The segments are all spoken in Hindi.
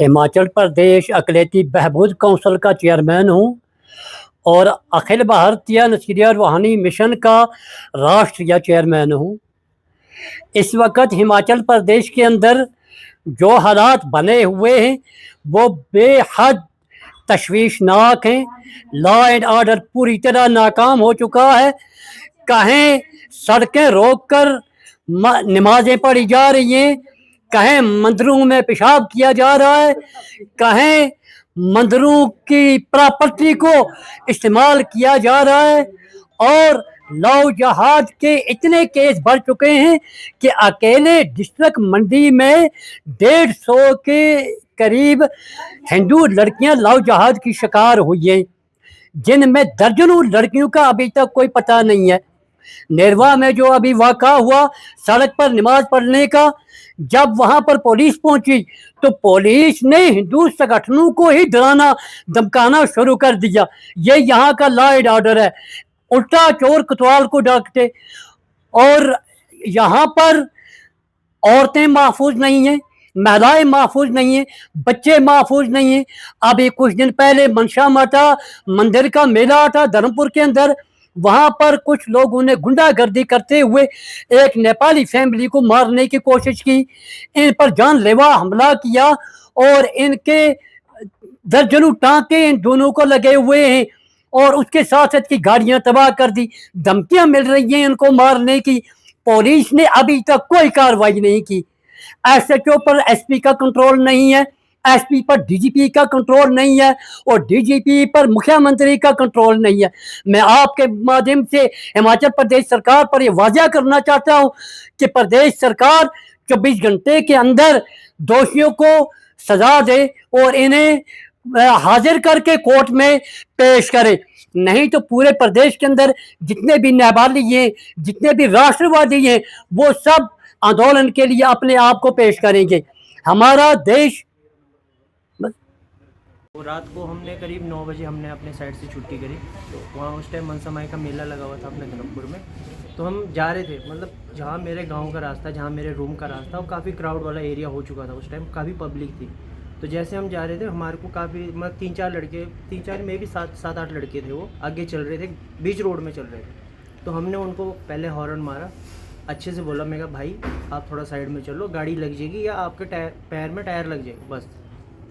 हिमाचल प्रदेश अकलेती बहबूद काउंसिल का चेयरमैन हूँ और अखिल भारतीय नशीरिया रूहानी मिशन का राष्ट्रीय चेयरमैन हूँ। इस वक्त हिमाचल प्रदेश के अंदर जो हालात बने हुए हैं वो बेहद तशवीशनाक हैं। लॉ एंड ऑर्डर पूरी तरह नाकाम हो चुका है। कहीं सड़कें रोककर नमाजें पढ़ी जा रही हैं, कहीं मंदिरों में पेशाब किया जा रहा है, कहीं मंदिरों की प्रॉपर्टी को इस्तेमाल किया जा रहा है और लव जहाज के इतने केस बढ़ चुके हैं कि अकेले डिस्ट्रिक्ट मंडी में 150 के करीब हिंदू लड़कियां लव जहाज की शिकार हुई हैं, जिनमें दर्जनों लड़कियों का अभी तक कोई पता नहीं है। नेरवा में जो अभी वाक़ा हुआ सड़क पर नमाज पढ़ने का, जब वहां पर पुलिस पहुंची तो पुलिस ने हिंदू संगठनों को ही डराना धमकाना शुरू कर दिया। ये यहाँ का लॉ एंड ऑर्डर है। उल्टा चोर कोतवाल को डांटते। और यहाँ पर औरतें महफूज नहीं हैं, महिलाएं महफूज नहीं हैं, बच्चे महफूज नहीं हैं। अभी कुछ दिन पहले मनसा माता मंदिर का मेला था धर्मपुर के अंदर। वहां पर कुछ लोगों ने गुंडागर्दी करते हुए एक नेपाली फैमिली को मारने की कोशिश की, इन पर जानलेवा हमला किया और इनके दर्जनों टांके इन दोनों को लगे हुए हैं और उसके साथ साथ की गाड़ियां तबाह कर दी। धमकियां मिल रही हैं इनको मारने की। पुलिस ने अभी तक कोई कार्रवाई नहीं की। एसएचओ पर एसपी का कंट्रोल नहीं है, एसपी पर डीजीपी का कंट्रोल नहीं है और डीजीपी पर मुख्यमंत्री का कंट्रोल नहीं है। मैं आपके माध्यम से हिमाचल प्रदेश सरकार पर यह वाज़ा करना चाहता हूं कि प्रदेश सरकार 24 घंटे के अंदर दोषियों को सजा दे और इन्हें हाजिर करके कोर्ट में पेश करे। नहीं तो पूरे प्रदेश के अंदर जितने भी न्यायपालिक हैं, जितने भी राष्ट्रवादी हैं, वो सब आंदोलन के लिए अपने आप को पेश करेंगे। हमारा देश रात को हमने करीब 9 बजे हमने अपने साइड से छुट्टी करी। तो वहाँ उस टाइम मनसा माई का मेला लगा हुआ था अपने धर्मपुर में। तो हम जा रहे थे, मतलब जहाँ मेरे गांव का रास्ता, जहाँ मेरे रूम का रास्ता, वो काफ़ी क्राउड वाला एरिया हो चुका था। उस टाइम काफ़ी पब्लिक थी। तो जैसे हम जा रहे थे हमारे को काफ़ी मतलब 3-4 में भी 7-8 लड़के थे, वो आगे चल रहे थे, बीच रोड में चल रहे थे। तो हमने उनको पहले हॉर्न मारा, अच्छे से बोला, मैं कहा भाई आप थोड़ा साइड में चलो, गाड़ी लग जाएगी या आपके पैर में टायर लग जाएगा, बस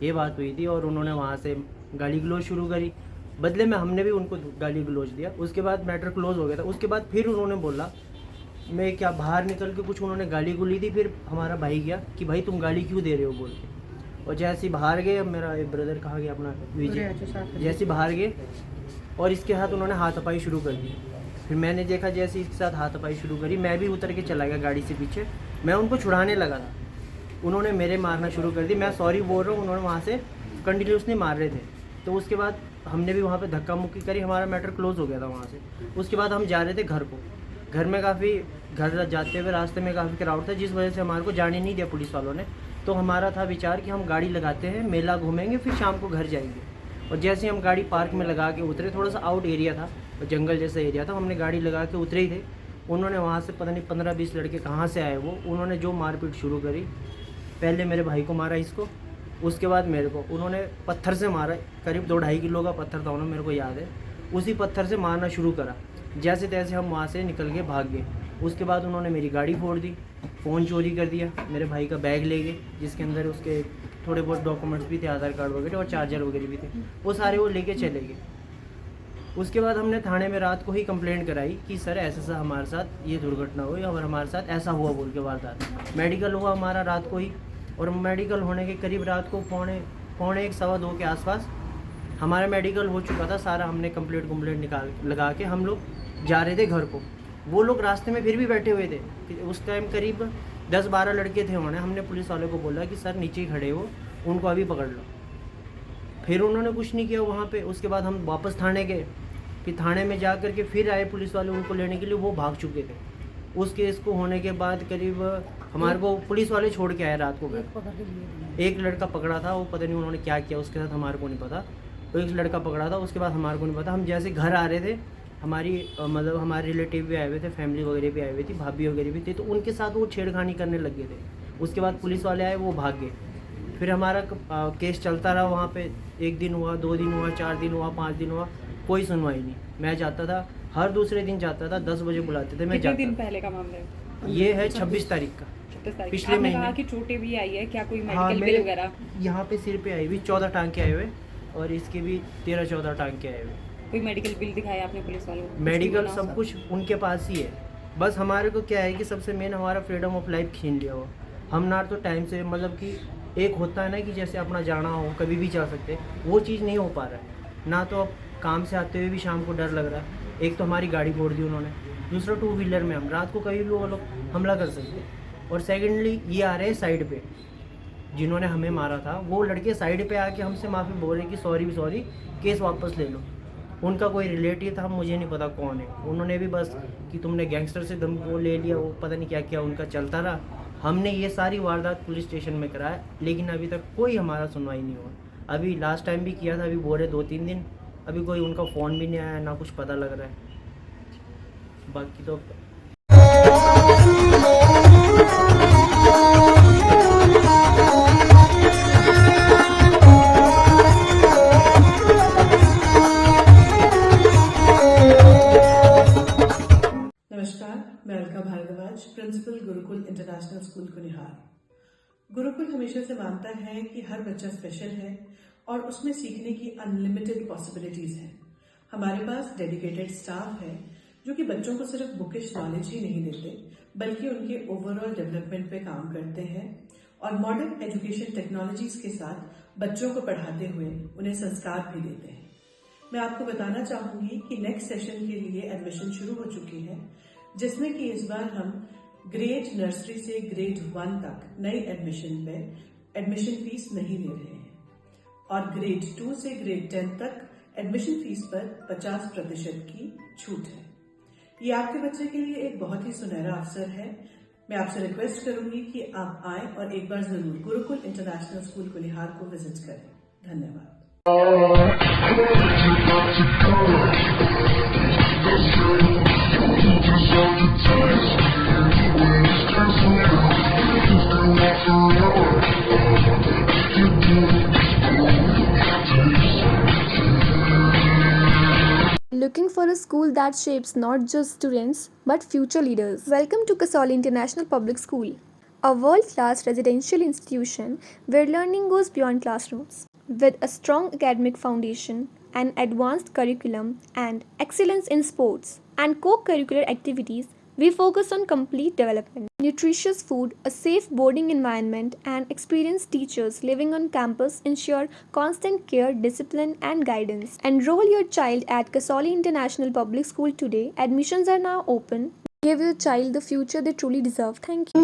ये बात हुई थी। और उन्होंने वहाँ से गाली गलौज शुरू करी, बदले में हमने भी उनको गाली गलौज दिया। उसके बाद मैटर क्लोज हो गया था। उसके बाद फिर उन्होंने बोला, मैं क्या बाहर निकल के कुछ उन्होंने गाली गुली दी। फिर हमारा भाई गया कि भाई तुम गाली क्यों दे रहे हो बोल के। और जैसे ही बाहर गए, मेरा एक ब्रदर कहा गया अपना विजय, जैसे ही बाहर गए और इसके हाथ उन्होंने हाथापाई शुरू कर दी। फिर मैंने देखा जैसे इसके साथ हाथापाई शुरू करी, मैं भी उतर के चला गया गाड़ी से पीछे। मैं उनको छुड़ाने लगा था, उन्होंने मेरे मारना शुरू कर दी। मैं सॉरी बोल रहा हूँ, उन्होंने वहाँ से कंटिन्यूसली मार रहे थे। तो उसके बाद हमने भी वहाँ पे धक्का मुक्की करी, हमारा मैटर क्लोज हो गया था वहाँ से। उसके बाद हम जा रहे थे घर को। घर में घर जाते हुए रास्ते में काफ़ी क्राउड था, जिस वजह से हमारे को जाने नहीं दिया पुलिस वालों ने। तो हमारा था विचार कि हम गाड़ी लगाते हैं, मेला घूमेंगे, फिर शाम को घर जाएंगे। और जैसे हम गाड़ी पार्क में लगा के उतरे, थोड़ा सा आउट एरिया था, जंगल जैसा एरिया था, हमने गाड़ी लगा के उतरे ही थे। उन्होंने वहाँ से पता नहीं 15-20 लड़के कहाँ से आए वो, उन्होंने जो मारपीट शुरू करी। पहले मेरे भाई को मारा इसको, उसके बाद मेरे को उन्होंने पत्थर से मारा। करीब 2-2.5 किलो का पत्थर था, उन्होंने, मेरे को याद है। उसी पत्थर से मारना शुरू करा। जैसे तैसे हम वहाँ से निकल के भाग गए। उसके बाद उन्होंने मेरी गाड़ी फोड़ दी, फ़ोन चोरी कर दिया, मेरे भाई का बैग ले गए जिसके अंदर उसके थोड़े बहुत डॉक्यूमेंट्स भी थे, आधार कार्ड वगैरह और चार्जर वगैरह भी थे, वो सारे वो लेके चले गए। उसके बाद हमने थाने में रात को ही कंप्लेंट कराई कि सर ऐसा हमारे साथ ये दुर्घटना हुई और हमारे साथ ऐसा हुआ बोल के वारदात। मेडिकल हुआ हमारा रात को ही, और मेडिकल होने के करीब रात को 1:45-2 के आसपास हमारा मेडिकल हो चुका था सारा। हमने कंप्लेंट लगा के हम लोग जा रहे थे घर को। वो लोग रास्ते में फिर भी बैठे हुए थे। उस टाइम करीब 10-12 लड़के थे उन्होंने। हमने पुलिस वालों को बोला कि सर नीचे खड़े हो, उनको अभी पकड़ लो। फिर उन्होंने कुछ नहीं किया वहाँ पे। उसके बाद हम वापस थाने गए। फिर थाने में जा कर के फिर आए पुलिस वाले उनको लेने के लिए, वो भाग चुके थे। उस केस को होने के बाद करीब हमारे को पुलिस वाले छोड़ के आए रात को घर। एक लड़का पकड़ा था, वो पता नहीं उन्होंने क्या किया उसके साथ, हमारे को नहीं पता। तो एक लड़का पकड़ा था, उसके बाद हमारे को नहीं पता। हम जैसे घर आ रहे थे, मतलब हमारे रिलेटिव भी आए हुए थे, फैमिली वगैरह भी आई हुई थी, भाभी वगैरह भी थी, तो उनके साथ वो छेड़खानी करने लग गए थे। उसके बाद पुलिस वाले आए, वो भाग गए। फिर हमारा केस चलता रहा वहाँ पे, 1 दिन हुआ, 2 दिन हुआ, 4 दिन हुआ, 5 दिन हुआ, कोई सुनवाई नहीं। मैं जाता था, हर दूसरे दिन जाता था, 10 बजे बुलाते थे, मैं कितने जाता दिन था। पहले का मामला है? ये है 26 तारीख का। 26 तारीख। पिछले आपने महीने। कहा कि चोटें भी आई है, क्या कोई हाँ, मेडिकल बिल वगैरह? यहाँ पे सिर पे आई हुई 14 टांके आए हुए, और इसके भी 13-14 टांके आए हुए। कोई मेडिकल बिल दिखाया आपने पुलिस वालों को? मेडिकल कुछ सब कुछ उनके पास ही है। बस हमारे को क्या है कि सबसे मेन हमारा फ्रीडम ऑफ लाइफ छीन लिया हो। हम ना तो टाइम से, मतलब कि एक होता है ना कि जैसे अपना जाना हो, कभी भी जा सकते, वो चीज़ नहीं हो पा रहा है ना। तो अब काम से आते हुए भी शाम को डर लग रहा है। एक तो हमारी गाड़ी फोड़ दी उन्होंने, दूसरा 2 व्हीलर में हम रात को कभी भी वो लोग हमला कर सकते। और सेकेंडली ये आ रहे हैं साइड पे, जिन्होंने हमें मारा था वो लड़के साइड पे आके हमसे माफ़ी बोल रहे कि सॉरी, केस वापस ले लो। उनका कोई रिलेटिव था, मुझे नहीं पता कौन है। उन्होंने भी बस कि तुमने गैंगस्टर से दम वो ले लिया, वो पता नहीं क्या क्या उनका चलता रहा। हमने ये सारी वारदात पुलिस स्टेशन में कराया, लेकिन अभी तक कोई हमारा सुनवाई नहीं हुआ। अभी लास्ट टाइम भी किया था, अभी बोले 2-3 दिन, अभी कोई उनका फ़ोन भी नहीं आया, ना कुछ पता लग रहा है। बाकी तो नमस्कार, मैं Alka Bhardwaj, principal Gurukul international school Kunihar. Gurukul हमेशा से मानता है कि हर बच्चा स्पेशल है और उसमें सीखने की अनलिमिटेड पॉसिबिलिटीज हैं। हमारे पास डेडिकेटेड स्टाफ है जो कि बच्चों को सिर्फ बुकिश नॉलेज ही नहीं देते, बल्कि उनके ओवरऑल डेवलपमेंट पे काम करते हैं और मॉडर्न एजुकेशन टेक्नोलॉजीज के साथ बच्चों को पढ़ाते हुए उन्हें संस्कार भी देते हैं। मैं आपको बताना चाहूंगी कि नेक्स्ट सेशन के लिए एडमिशन शुरू हो चुकी है, जिसमें कि इस बार हम ग्रेड नर्सरी से ग्रेड 1 तक नई एडमिशन पे एडमिशन फीस नहीं ले रहे हैं और ग्रेड 2 से ग्रेड 10 तक एडमिशन फीस पर 50% की छूट है। ये आपके बच्चे के लिए एक बहुत ही सुनहरा अवसर है। मैं आपसे रिक्वेस्ट करूंगी कि आप आए और एक बार जरूर गुरुकुल इंटरनेशनल स्कूल कुनिहार को विजिट करें। धन्यवाद। Looking for a school that shapes not just students but future leaders? Welcome to Kasoli International Public School, a world-class residential institution where learning goes beyond classrooms. With a strong academic foundation, an advanced curriculum, and excellence in sports and co-curricular activities, we focus on complete development. Nutritious food, a safe boarding environment, and experienced teachers living on campus ensure constant care, discipline, and guidance. Enroll your child at Kasoli International Public School today. Admissions are now open. Give your child the future they truly deserve. Thank you.